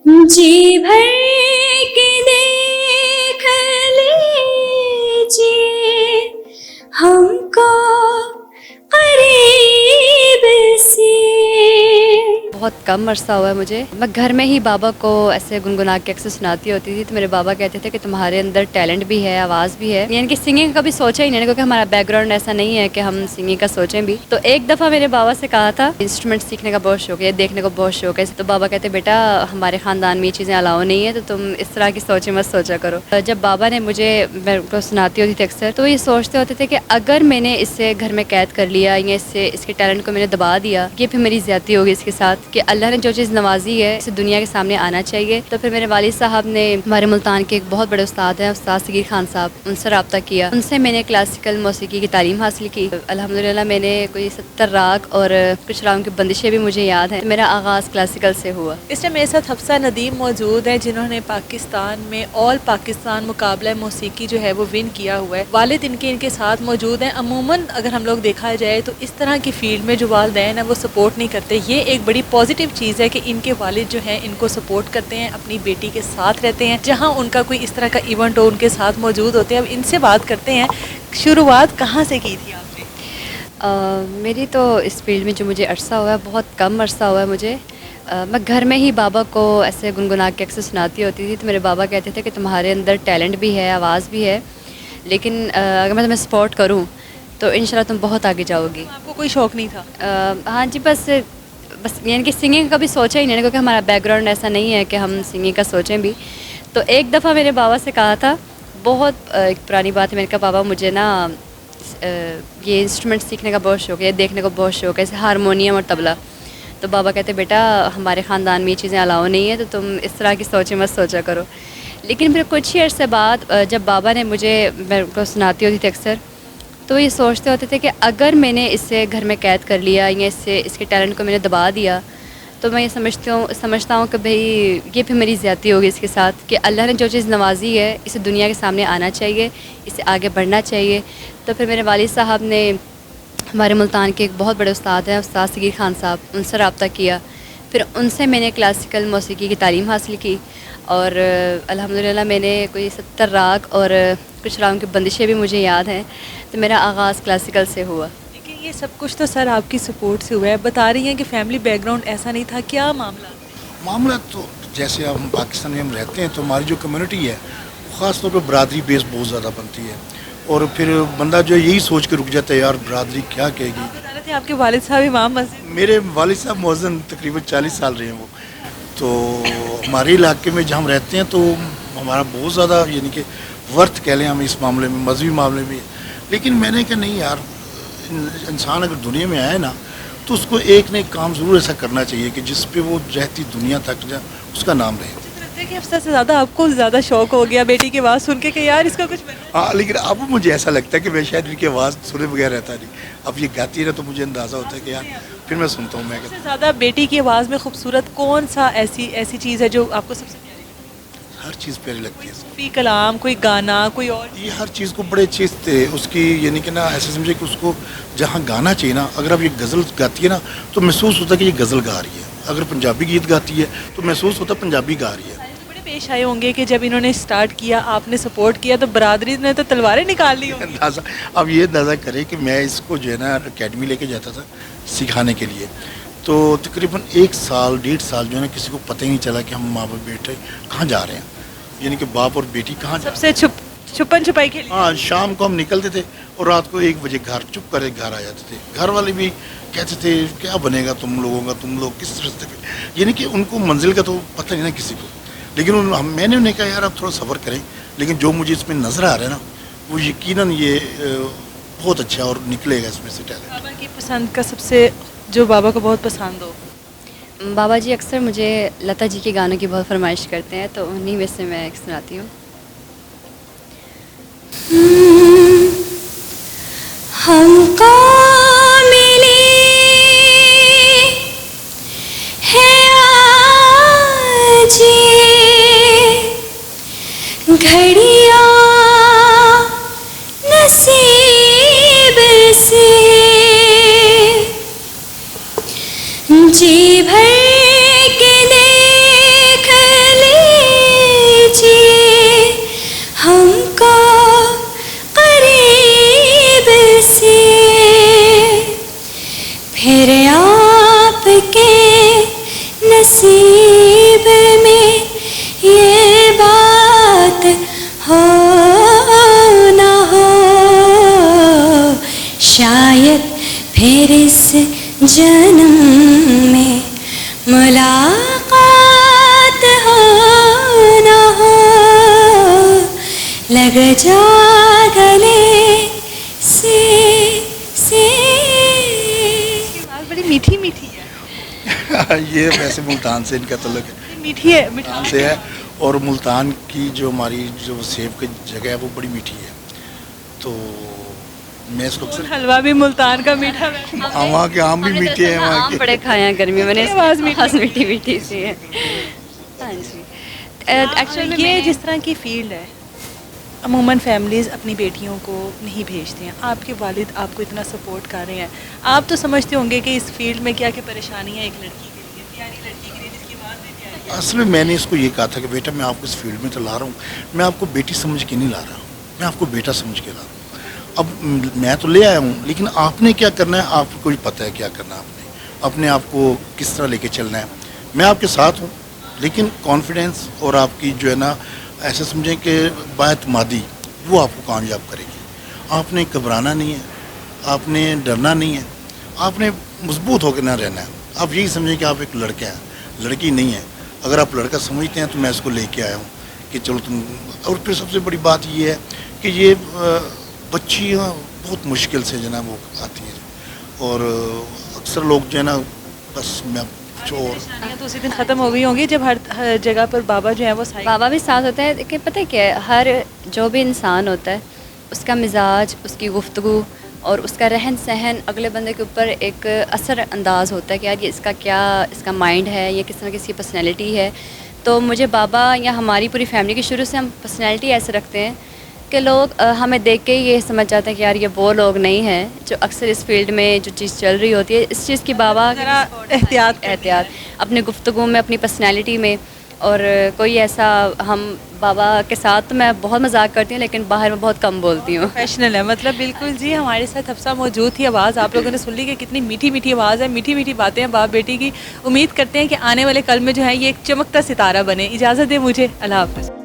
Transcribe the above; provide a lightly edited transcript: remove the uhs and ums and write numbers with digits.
जी भर के देख लीजिए हमको करीब से। बहुत कम अरसा हुआ है मुझे, मैं घर में ही बाबा को ऐसे गुनगुना के अक्सर सुनाती होती थी, तो मेरे बाबा कहते थे कि तुम्हारे अंदर टैलेंट भी है, आवाज़ भी है, यानी कि सिंगिंग का कभी सोचा ही नहीं, क्योंकि हमारा बैकग्राउंड ऐसा नहीं है कि हम सिंगिंग का सोचें भी। तो एक दफ़ा मेरे बाबा से कहा था, इंस्ट्रूमेंट सीखने का बहुत शौक है, देखने को बहुत शौक है, तो बाबा कहते बेटा हमारे ख़ानदान में ये चीज़ें अलाउ नहीं है, तो तुम इस तरह की सोचें मत सोचा करो। जब बाबा ने मेरे को सुनाती होती थी अक्सर, तो ये सोचते होते थे कि अगर मैंने इसे घर में कैद कर लिया या इसके टैलेंट को मैंने दबा दिया, ये फिर मेरी ज़्यादती होगी इसके साथ, कि अल्लाह ने जो चीज़ नवाजी है इसे दुनिया के सामने आना चाहिए। तो फिर मेरे वालिद साहब ने, हमारे मुल्तान के एक बहुत बड़े उस्ताद हैं उस्ताद सगीर खान साहब, उनसे रब्ता किया, उनसे मैंने क्लासिकल मौसीकी की तालीम हासिल की। अल्हम्दुलिल्लाह मैंने कोई 70 राग और कुछ रागों की बंदिशें भी मुझे याद हैं। मेरा आगाज़ क्लासिकल से हुआ। इस टाइम मेरे साथ हफ्सा नदीम मौजूद है, जिन्होंने पाकिस्तान में ऑल पाकिस्तान मुकाबला मौसीकी जो है वो विन किया हुआ है। वालिद इनके साथ मौजूद हैं। अमूमन अगर हम लोग देखा जाए तो इस तरह की फील्ड में जो वालिदैन है वो सपोर्ट नहीं करते। ये एक बड़ी पॉजिटिव चीज़ है कि इनके वालिद जो हैं इनको सपोर्ट करते हैं, अपनी बेटी के साथ रहते हैं, जहाँ उनका कोई इस तरह का इवेंट हो उनके साथ मौजूद होते हैं। अब इनसे बात करते हैं, शुरुआत कहाँ से की थी आपने? मेरी तो इस फील्ड में जो मुझे अरसा हुआ है, बहुत कम अरसा हुआ है मुझे। मैं घर में ही बाबा को ऐसे गुनगुना के अक्सर सुनाती होती थी, तो मेरे बाबा कहते थे कि तुम्हारे अंदर टैलेंट भी है, आवाज़ भी है, लेकिन अगर मैं तुम्हें सपोर्ट करूँ तो इंशाल्लाह तुम बहुत आगे जाओगी। आपको कोई शौक़ नहीं था? हाँ जी, बस यानी कि सिंगिंग का कभी सोचा ही नहीं, क्योंकि हमारा बैकग्राउंड ऐसा नहीं है कि हम सिंगिंग का सोचें भी। तो एक दफ़ा मेरे बाबा से कहा था, बहुत एक पुरानी बात है, मैंने कहा बाबा मुझे ना ये इंस्ट्रूमेंट सीखने का बहुत शौक है, देखने को बहुत शौक है, जैसे हारमोनियम और तबला। तो बाबा कहते बेटा हमारे ख़ानदान में ये चीज़ें अलाउ नहीं है, तो तुम इस तरह की सोचें मत सोचा करो। लेकिन फिर कुछ ही अर्से बाद जब बाबा ने मेरे को सुनाती होती थी अक्सर, तो ये सोचते होते थे कि अगर मैंने इसे घर में कैद कर लिया या इसके टैलेंट को मैंने दबा दिया, तो मैं ये समझता हूँ कि भाई ये फिर मेरी ज़्यादती होगी इसके साथ, कि अल्लाह ने जो चीज़ नवाजी है इसे दुनिया के सामने आना चाहिए, इसे आगे बढ़ना चाहिए। तो फिर मेरे वालिद साहब ने, हमारे मुल्तान के एक बहुत बड़े उस्ताद हैं उस्ताद सगीर खान साहब, उनसे रब्ता किया, फिर उनसे मैंने क्लासिकल मौसीकी की तालीम हासिल की, और अल्हम्दुलिल्लाह मैंने कोई 70 राग और कुछ रागों की बंदिशें भी मुझे याद हैं। तो मेरा आगाज़ क्लासिकल से हुआ। लेकिन ये सब कुछ तो सर आपकी सपोर्ट से हुआ है। बता रही हैं कि फैमिली बैकग्राउंड ऐसा नहीं था, क्या मामला? तो जैसे हम पाकिस्तान में हम रहते हैं तो हमारी जो कम्युनिटी है ख़ास तौर पर बरादरी बेस बहुत ज़्यादा बनती है, और फिर बंदा जो यही सोच के रुक जाता है यार बरादरी क्या कहेगी। बता रहे थे आपके वालिद साहब इमाम मस्जिद? मेरे वालिद साहब मौज़न तकरीबन 40 साल रहे हैं वो। तो हमारे इलाके में जहाँ हम रहते हैं तो हमारा बहुत ज़्यादा यानी कि वर्थ कह लें हम इस मामले में, मजहबी मामले में। लेकिन मैंने कहा नहीं यार, इंसान अगर दुनिया में आए ना तो उसको एक न एक काम ज़रूर ऐसा करना चाहिए कि जिस पे वो रहती दुनिया तक जा उसका नाम रहे। कि हफ्सा से ज़्यादा आपको ज़्यादा शौक हो गया बेटी की आवाज़ सुन के कि यार इसका कुछ हाँ, लेकिन अब मुझे ऐसा लगता है कि मैं शायद इनकी आवाज़ सुने बगैर रहता नहीं। अब ये गाती है ना तो मुझे अंदाज़ा होता है कि यार फिर मैं सुनता हूँ। मैं सबसे ज़्यादा बेटी की आवाज़ में खूबसूरत कौन सा ऐसी चीज़ है जो आपको सबसे प्यारी लगती है? हर चीज़ प्यारी लगती है। सूफी कलाम, कोई गाना, कोई और? ये हर चीज़ को बड़े अच्छे से उसकी यानी कि ना ऐसे समझे कि उसको जहाँ गाना चाहिए ना, अगर आप ये गज़ल गाती है ना तो महसूस होता है कि ये गज़ल गा रही है। अगर पंजाबी गीत गाती है तो महसूस होता है पंजाबी गा रही है। पेश आए होंगे कि जब इन्होंने स्टार्ट किया, आपने सपोर्ट किया, तो बरादरी ने तो तलवारें निकाल ली होंगी। अंदाज़ा अब ये अंदाज़ा करें कि मैं इसको जो है ना अकेडमी लेके जाता था सिखाने के लिए, तो तकरीबन 1 साल 1.5 साल जो है ना किसी को पता ही नहीं चला कि हम माँ बाप बेटे कहाँ जा रहे हैं, यानी कि बाप और बेटी कहाँ जा सबसे छुपन छुपाई खेली। हाँ, शाम को हम निकलते थे और रात को 1 बजे घर चुप कर घर आ जाते थे। घर वाले भी कहते थे क्या बनेगा तुम लोगों का, तुम लोग किस रास्ते पे, यानी कि उनको मंजिल का तो पता नहीं ना किसी को। लेकिन मैंने उन्हें कहा यार आप थोड़ा सब्र करें, लेकिन जो मुझे इसमें नज़र आ रहा है ना वो यकीनन ये बहुत अच्छा और निकलेगा इसमें से टैलेंट। बाबा की पसंद का सबसे जो बाबा को बहुत पसंद हो? बाबा जी अक्सर मुझे लता जी के गानों की बहुत फरमाइश करते हैं, तो उन्हीं में से मैं एक सुनाती हूँ। हमको मिली है आज घड़ियाँ नसीब से, जी भर के देख लग जा गले से आवाज़ बड़ी मीठी मीठी है। ये वैसे मुल्तान से इनका ताल्लुक है, मीठी है, मुल्तान से है, और मुल्तान की जो हमारी जो सेब की जगह है वो बड़ी मीठी है, तो मैं इसको अक्सर हलवा भी मुल्तान का मीठा है। वहाँ के आम भी मीठे हैं, वहाँ आम के बड़े खाए हैं गर्मी में, आवाज़ मीठी मीठी मीठी सी है। हाँ जी, एक्चुअली ये जिस तरह की फील्ड है, अमूमन फैमिलीज़ अपनी बेटियों को नहीं भेजती हैं, आपके वालिद आपको इतना सपोर्ट कर रहे हैं, आप तो समझते होंगे कि इस फील्ड में क्या क्या परेशानी है एक लड़की के लिए, प्यारी लड़की के लिए जिसकी बात नहीं प्यारी है। असल में मैंने इसको ये कहा था कि बेटा मैं आपको इस फील्ड में तो ला रहा हूँ, मैं आपको बेटी समझ के नहीं ला रहा हूँ, मैं आपको बेटा समझ के ला रहा हूँ। अब मैं तो ले आया हूँ, लेकिन आपने क्या करना है आपको ही पता है क्या करना है, आपने अपने आप को किस तरह लेके चलना है। मैं आपके साथ हूँ, लेकिन कॉन्फिडेंस और आपकी जो है ना, ऐसा समझें कि बाएतमादी वो आपको कामयाब करेगी। आपने घबराना नहीं है, आपने डरना नहीं है, आपने मजबूत होकर ना रहना है। आप यही समझें कि आप एक लड़के हैं, लड़की नहीं है। अगर आप लड़का समझते हैं तो मैं इसको लेके आया हूँ कि चलो तुम। और फिर सबसे बड़ी बात ये है कि ये बच्चियाँ बहुत मुश्किल से जो है ना वो आती हैं, और अक्सर लोग जो है ना, बस मैं और परेशानियाँ तो उसी दिन ख़त्म हो गई होंगी जब हर जगह पर बाबा जो है वो साइड। बाबा भी साथ होता है कि पता है क्या है, हर जो भी इंसान होता है उसका मिजाज, उसकी गुफ्तगू और उसका रहन सहन अगले बंदे के ऊपर एक असर अंदाज होता है कि यार ये इसका क्या, इसका माइंड है, ये किस तरह की इसकी पर्सनैलिटी है। तो मुझे बाबा या हमारी पूरी फैमिली की शुरू से हम पर्सनैलिटी ऐसे रखते हैं कि लोग हमें देख के ही ये समझ जाते हैं कि यार ये वो लोग नहीं हैं जो अक्सर इस फील्ड में जो चीज़ चल रही होती है, इस चीज़ की बाबा एहतियात अपने गुफ्तगू में, अपनी पर्सनैलिटी में। और कोई ऐसा हम बाबा के साथ तो मैं बहुत मजाक करती हूँ, लेकिन बाहर में बहुत कम बोलती हूँ। प्रोफेशनल है मतलब बिल्कुल। जी हमारे साथ हफ्सा मौजूद थी। आवाज़ आप लोगों ने सुन ली कि कितनी मीठी मीठी आवाज़ है, मीठी मीठी बातें हैं बाप बेटी की। उम्मीद करते हैं कि आने वाले कल में जो है ये एक चमकता सितारा बने। इजाज़त दे मुझे, अल्लाह हाफ़िज़।